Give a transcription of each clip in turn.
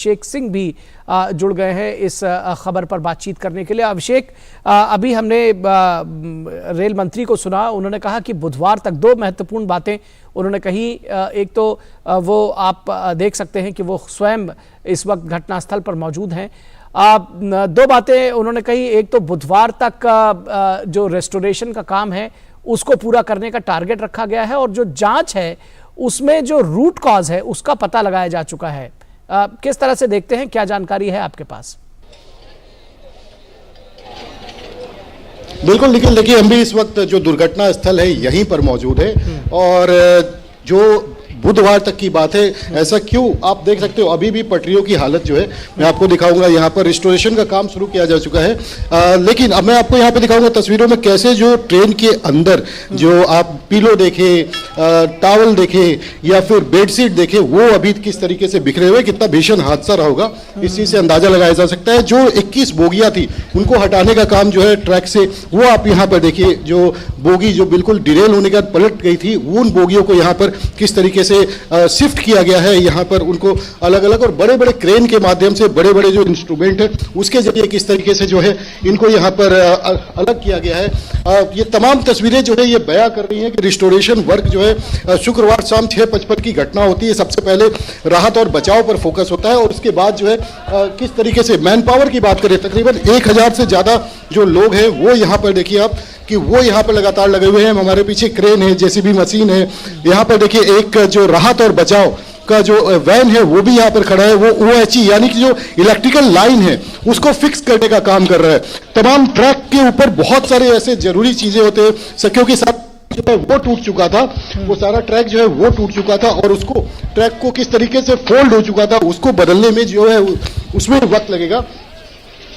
अभिषेक सिंह भी जुड़ गए हैं इस खबर पर बातचीत करने के लिए। अभिषेक, अभी हमने रेल मंत्री को सुना, उन्होंने कहा कि बुधवार तक दो महत्वपूर्ण बातें उन्होंने कही। एक तो वो आप देख सकते हैं कि वो स्वयं इस वक्त घटनास्थल पर मौजूद हैं। दो बातें उन्होंने कही, एक तो बुधवार तक जो रेस्टोरेशन का काम है उसको पूरा करने का टारगेट रखा गया है, और जो जांच है उसमें जो रूट कॉज है उसका पता लगाया जा चुका है। किस तरह से देखते हैं, क्या जानकारी है आपके पास? बिल्कुल निखिल, देखिए हम भी इस वक्त जो दुर्घटना स्थल है यहीं पर मौजूद है, और जो बुधवार तक की बात है, ऐसा क्यों आप देख सकते हो अभी भी पटरियों की हालत जो है मैं आपको दिखाऊंगा। यहाँ पर रिस्टोरेशन का काम शुरू किया जा चुका है, लेकिन अब मैं आपको यहाँ पे दिखाऊंगा तस्वीरों में कैसे जो ट्रेन के अंदर जो आप पिलो देखे, टॉवल देखे या फिर बेडशीट देखे, वो अभी किस तरीके से बिखरे हुए, कितना भीषण हादसा रहा होगा इस चीज से अंदाजा लगाया जा सकता है। जो 21 बोगियां थी उनको हटाने का काम जो है ट्रैक से, वो आप यहाँ पर देखिए, जो बोगी जो बिल्कुल डिरेल होने के बाद पलट गई थी, उन बोगियों को यहाँ पर किस तरीके से शिफ्ट किया गया है। यहाँ पर उनको अलग अलग और बड़े बड़े क्रेन के माध्यम से, बड़े बड़े जो इंस्ट्रूमेंट है उसके जरिए किस तरीके से जो है इनको यहाँ पर अलग किया गया है। ये तमाम तस्वीरें जो है ये बयां कर रही हैं कि रिस्टोरेशन वर्क जो है शुक्रवार शाम 6:55 की घटना होती है। सबसे पहले राहत और बचाव पर फोकस होता है, और उसके बाद जो है किस तरीके से मैन पावर की बात करें, तकरीबन 1000 से ज्यादा जो लोग हैं वो यहाँ पर देखिए आप कि वो यहाँ पर लगातार लगे हुए हैं। हमारे पीछे क्रेन है, जेसीबी मशीन है, यहाँ पर देखिए एक जो राहत और बचाव का जो वैन है वो भी यहाँ पर खड़ा है। वो OHE यानी कि जो इलेक्ट्रिकल लाइन है उसको फिक्स करने का काम कर रहा है। तमाम ट्रैक के ऊपर बहुत सारे ऐसे जरूरी चीजें होते हैं, सखियों के साथ जो है वो टूट चुका था, वो सारा ट्रैक जो है वो टूट चुका था, और उसको ट्रैक को किस तरीके से फोल्ड हो चुका था उसको बदलने में जो है उसमें वक्त लगेगा।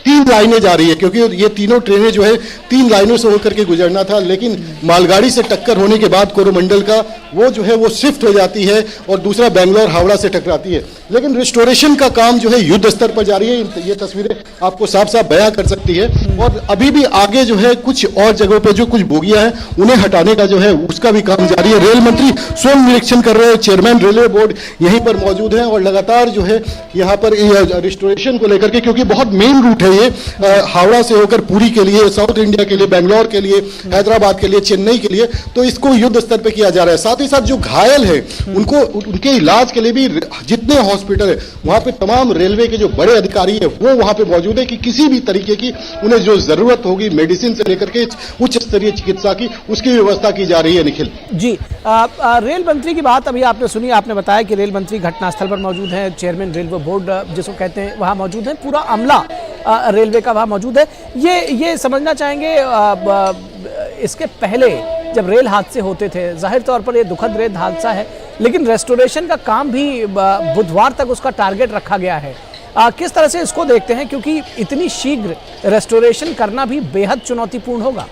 3 लाइनें जा रही है, क्योंकि ये तीनों ट्रेनें जो है 3 लाइनों से होकर के गुजरना था, लेकिन मालगाड़ी से टक्कर होने के बाद कोरोमंडल का वो जो है वो शिफ्ट हो जाती है और दूसरा बेंगलोर हावड़ा से टकराती है। लेकिन रिस्टोरेशन का काम जो है युद्ध स्तर पर जारी है। ये तस्वीरें आपको साफ साफ बयां कर सकती है, और अभी भी आगे जो है कुछ और जगहों पे जो कुछ बोगियां हैं उन्हें हटाने का जो है उसका भी काम जारी है। रेल मंत्री स्वयं निरीक्षण कर रहे हैं, चेयरमैन रेलवे बोर्ड यहीं पर मौजूद है, और लगातार जो है यहाँ पर रिस्टोरेशन को लेकर के, क्योंकि बहुत मेन रूट है ये हावड़ा से होकर पुरी के लिए, साउथ इंडिया के लिए, बेंगलोर के लिए, हैदराबाद के लिए, चेन्नई के लिए, तो इसको युद्ध स्तर पे किया जा रहा है। साथ ही साथ जो घायल है उनको उनके इलाज के लिए भी जितने हॉस्पिटल है वहां पे तमाम रेलवे के जो बड़े अधिकारी है वो वहां पे मौजूद है कि किसी भी तरीके की उन्हें जो जरूरत होगी मेडिसिन से लेकर के उच्च स्तरीय चिकित्सा की, उसकी व्यवस्था की जा रही है। निखिल जी, रेल मंत्री की बात अभी आपने सुनी, आपने बताया कि रेल मंत्री घटनास्थल पर मौजूद है, चेयरमैन रेलवे बोर्ड जिसको कहते हैं वहां मौजूद है, पूरा अमला रेलवे का वहां मौजूद है। ये समझना चाहेंगे, इसके पहले जब रेल हादसे होते थे, जाहिर तौर पर ये दुखद रेल हादसा है, लेकिन रेस्टोरेशन का काम भी बुधवार तक उसका टारगेट रखा गया है। किस तरह से इसको देखते हैं, क्योंकि इतनी शीघ्र रेस्टोरेशन करना भी बेहद चुनौतीपूर्ण होगा?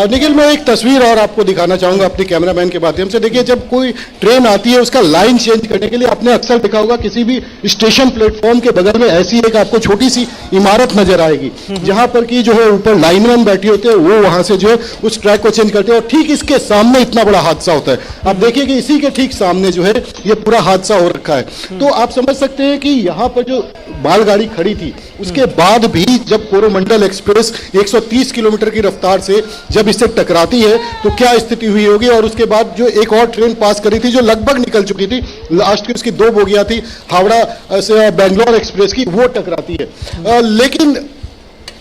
निखिल, मैं एक तस्वीर और आपको दिखाना चाहूंगा अपने कैमरामैन के माध्यम से। देखिए, जब कोई ट्रेन आती है उसका लाइन चेंज करने के लिए आपने अक्सर देखा होगा किसी भी स्टेशन प्लेटफॉर्म के बगल में ऐसी एक आपको छोटी सी इमारत नजर आएगी, जहां पर की जो है ऊपर लाइनमैन बैठे होते हैं, वो वहां से जो है उस ट्रैक को चेंज करते हैं, और ठीक इसके सामने इतना बड़ा हादसा होता है। आप देखिए कि इसी के ठीक सामने जो है ये पूरा हादसा हो रखा है। तो आप समझ सकते हैं कि यहाँ पर जो मालगाड़ी खड़ी थी उसके बाद भी जब कोरोमंडल एक्सप्रेस 130 किलोमीटर की रफ्तार से जब इससे टकराती है तो क्या स्थिति हुई होगी। और उसके बाद जो एक और ट्रेन पास करी थी जो लगभग निकल चुकी थी, लास्ट की उसकी 2 बोगियां थी हावड़ा से बेंगलोर एक्सप्रेस की, वो टकराती है। लेकिन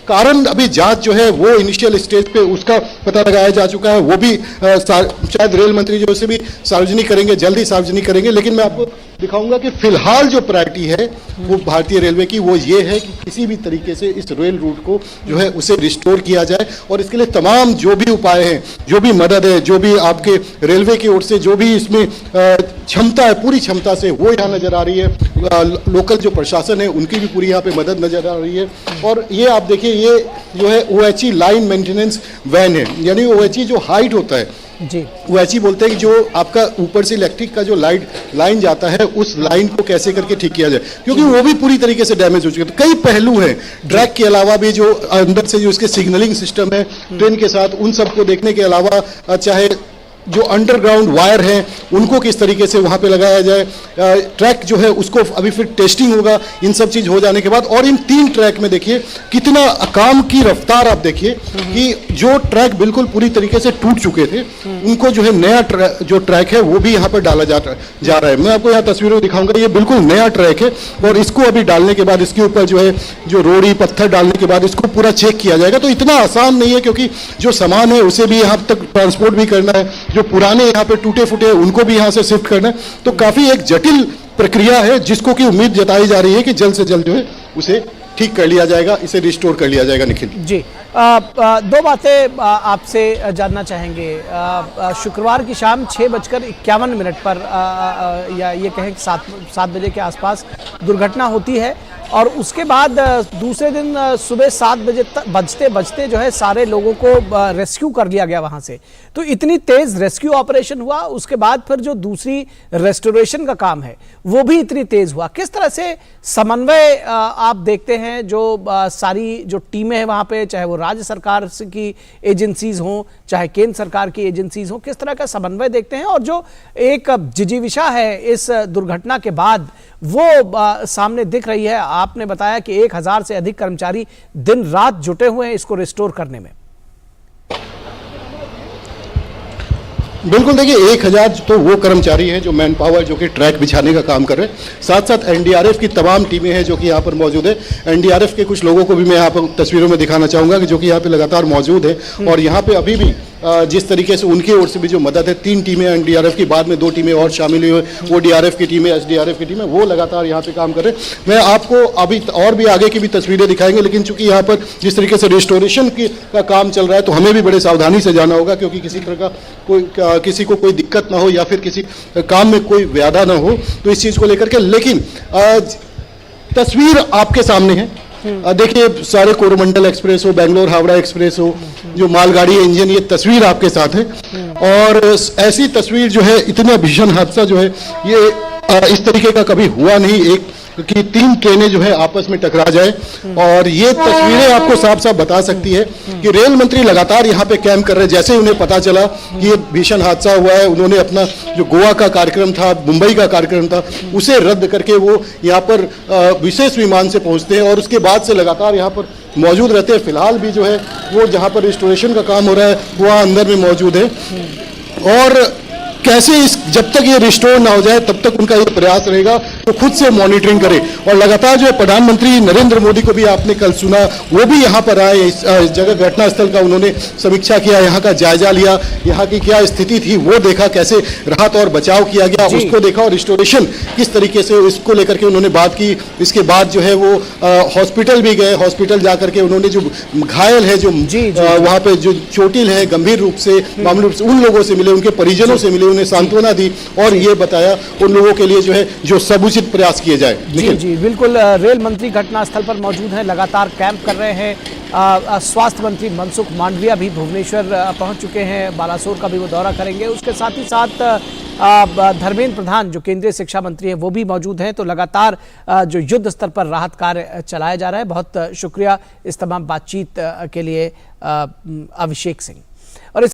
कारण अभी जांच जो है वो इनिशियल स्टेज पे उसका पता लगाया जा चुका है, वो भी शायद रेल मंत्री जो उसे भी सार्वजनिक करेंगे, जल्दी सार्वजनिक करेंगे। लेकिन मैं आपको दिखाऊंगा कि फिलहाल जो प्रायोरिटी है वो भारतीय रेलवे की वो ये है कि किसी भी तरीके से इस रेल रूट को जो है उसे रिस्टोर किया जाए, और इसके लिए तमाम जो भी उपाय हैं, जो भी मदद है, जो भी आपके रेलवे की ओर से जो भी इसमें क्षमता है, पूरी क्षमता से वो यहाँ नजर आ रही है। लोकल जो प्रशासन है उनकी भी पूरी यहाँ पे मदद नजर आ रही है। और ये आप देखिए, ये जो है OHE लाइन मेंटेनेंस वैन है, यानी OHE जो हाइट होता है जी, OHE बोलते हैं कि जो आपका ऊपर से इलेक्ट्रिक का जो लाइन जाता है उस लाइन को कैसे करके ठीक किया जाए, क्योंकि वो भी पूरी तरीके से डैमेज हो चुके हैं। कई पहलू हैं ट्रैक के अलावा भी, जो अंदर से जो उसके सिग्नलिंग सिस्टम है ट्रेन के साथ, उन सबको देखने के अलावा चाहे जो अंडरग्राउंड वायर हैं उनको किस तरीके से वहां पे लगाया जाए, ट्रैक जो है उसको अभी फिर टेस्टिंग होगा, इन सब चीज हो जाने के बाद। और इन 3 ट्रैक में देखिए कितना काम की रफ्तार आप देखिए कि जो ट्रैक बिल्कुल पूरी तरीके से टूट चुके थे उनको जो है नया जो ट्रैक है वो भी यहाँ पर डाला जा रहा है। मैं आपको यहाँ तस्वीरों में दिखाऊंगा, ये बिल्कुल नया ट्रैक है और इसको अभी डालने के बाद इसके ऊपर जो है जो रोड़ी पत्थर डालने के बाद इसको पूरा चेक किया जाएगा। तो इतना आसान नहीं है क्योंकि जो सामान है उसे भी यहाँ तक ट्रांसपोर्ट भी करना है, जो पुराने यहाँ पे टूटे फूटे उनको भी यहाँ से शिफ्ट करना है। तो काफी एक जटिल प्रक्रिया है जिसको कि उम्मीद जताई जा रही है कि जल्द से जल्द जो है उसे ठीक कर लिया जाएगा, इसे रिस्टोर कर लिया जाएगा। निखिल जी, 2 बातें आपसे जानना चाहेंगे। शुक्रवार की शाम 6:51 पर या ये कहें कि 7 बजे के आसपास दुर्घटना होती है और उसके बाद दूसरे दिन सुबह 7 बजे तक बजते जो है सारे लोगों को रेस्क्यू कर लिया गया वहां से। तो इतनी तेज रेस्क्यू ऑपरेशन हुआ, उसके बाद फिर जो दूसरी रेस्टोरेशन का काम है वो भी इतनी तेज हुआ। किस तरह से समन्वय आप देखते हैं जो सारी जो टीमें हैं वहां पे, चाहे वो राज्य सरकार की एजेंसीज हों चाहे केंद्र सरकार की एजेंसीज हों, किस तरह का समन्वय देखते हैं? और जो एक जिजीविषा है इस दुर्घटना के बाद वो सामने दिख रही है। आपने बताया कि 1000 से अधिक कर्मचारी दिन रात जुटे हुए हैं इसको रिस्टोर करने में। बिल्कुल, देखिए 1000 तो वो कर्मचारी हैं जो मैन पावर जो कि ट्रैक बिछाने का काम कर रहे हैं, साथ साथ एनडीआरएफ की तमाम टीमें हैं जो कि यहाँ पर मौजूद है। एनडीआरएफ के कुछ लोगों को भी मैं यहाँ पर तस्वीरों में दिखाना चाहूँगा कि जो कि यहाँ पे लगातार मौजूद है और यहाँ पे अभी भी जिस तरीके से उनकी ओर से भी जो मदद है, 3 टीमें एनडीआरएफ की, बाद में 2 टीमें और शामिल हुई, वो डीआरएफ की टीमें, एसडीआरएफ की टीमें, वो लगातार यहाँ पे काम कर रहे हैं। मैं आपको अभी और भी आगे की भी तस्वीरें दिखाएंगे, लेकिन चूंकि यहाँ पर जिस तरीके से रिस्टोरेशन का काम चल रहा है तो हमें भी बड़े सावधानी से जाना होगा क्योंकि किसी तरह का किसी को कोई दिक्कत ना हो या फिर किसी काम में कोई व्याधा ना हो, तो इस चीज को लेकर के। लेकिन तस्वीर आपके सामने है, देखिए सारे कोरोमंडल एक्सप्रेस हो, बेंगलोर हावड़ा एक्सप्रेस हो, जो मालगाड़ी इंजन, ये तस्वीर आपके साथ है। और ऐसी तस्वीर जो है, इतना भीषण हादसा जो है ये इस तरीके का कभी हुआ नहीं, एक कि 3 ट्रेनें जो है आपस में टकरा जाए। और ये तस्वीरें आपको साफ साफ बता सकती है कि रेल मंत्री लगातार यहाँ पे कैंप कर रहे हैं। जैसे ही उन्हें पता चला कि ये भीषण हादसा हुआ है, उन्होंने अपना जो गोवा का कार्यक्रम था, मुंबई का कार्यक्रम था, उसे रद्द करके वो यहाँ पर विशेष विमान से पहुंचते हैं और उसके बाद से लगातार यहाँ पर मौजूद रहते हैं। फिलहाल भी जो है वो जहाँ पर रिस्टोरेशन का काम हो रहा है वहाँ अंदर में मौजूद है। और कैसे जब तक ये रिस्टोर ना हो जाए तब तक उनका ये प्रयास रहेगा तो खुद से मॉनिटरिंग करे। और लगातार जो है प्रधानमंत्री नरेंद्र मोदी को भी आपने कल सुना, वो भी यहाँ पर आए, इस जगह घटनास्थल का उन्होंने समीक्षा किया, यहाँ का जायजा लिया, यहाँ की क्या स्थिति थी वो देखा, कैसे राहत और बचाव किया गया उसको देखा, और रिस्टोरेशन किस तरीके से इसको लेकर के उन्होंने बात की। इसके बाद जो है वो हॉस्पिटल भी गए, हॉस्पिटल जाकर के उन्होंने जो घायल है, जो वहाँ पे जो चोटिल है गंभीर रूप से, मामूली रूप से, उन लोगों से मिले, उनके परिजनों से मिले, उन्हें सांत्वना दी और ये बताया उन लोगों के लिए जो है जो समुचित प्रयास किए जाए। जी बिल्कुल, रेल मंत्री घटनास्थल पर मौजूद हैं, लगातार कैंप कर रहे हैं। स्वास्थ्य मंत्री मनसुख मांडविया भी भुवनेश्वर पहुंच चुके हैं, बालासोर का भी वो दौरा करेंगे। उसके साथ ही साथ धर्मेंद्र प्रधान जो केंद्रीय शिक्षा मंत्री हैं वो भी मौजूद हैं। तो लगातार जो युद्ध स्तर पर राहत कार्य चलाया जा रहा है। बहुत शुक्रिया इस तमाम बातचीत के लिए अभिषेक सिंह।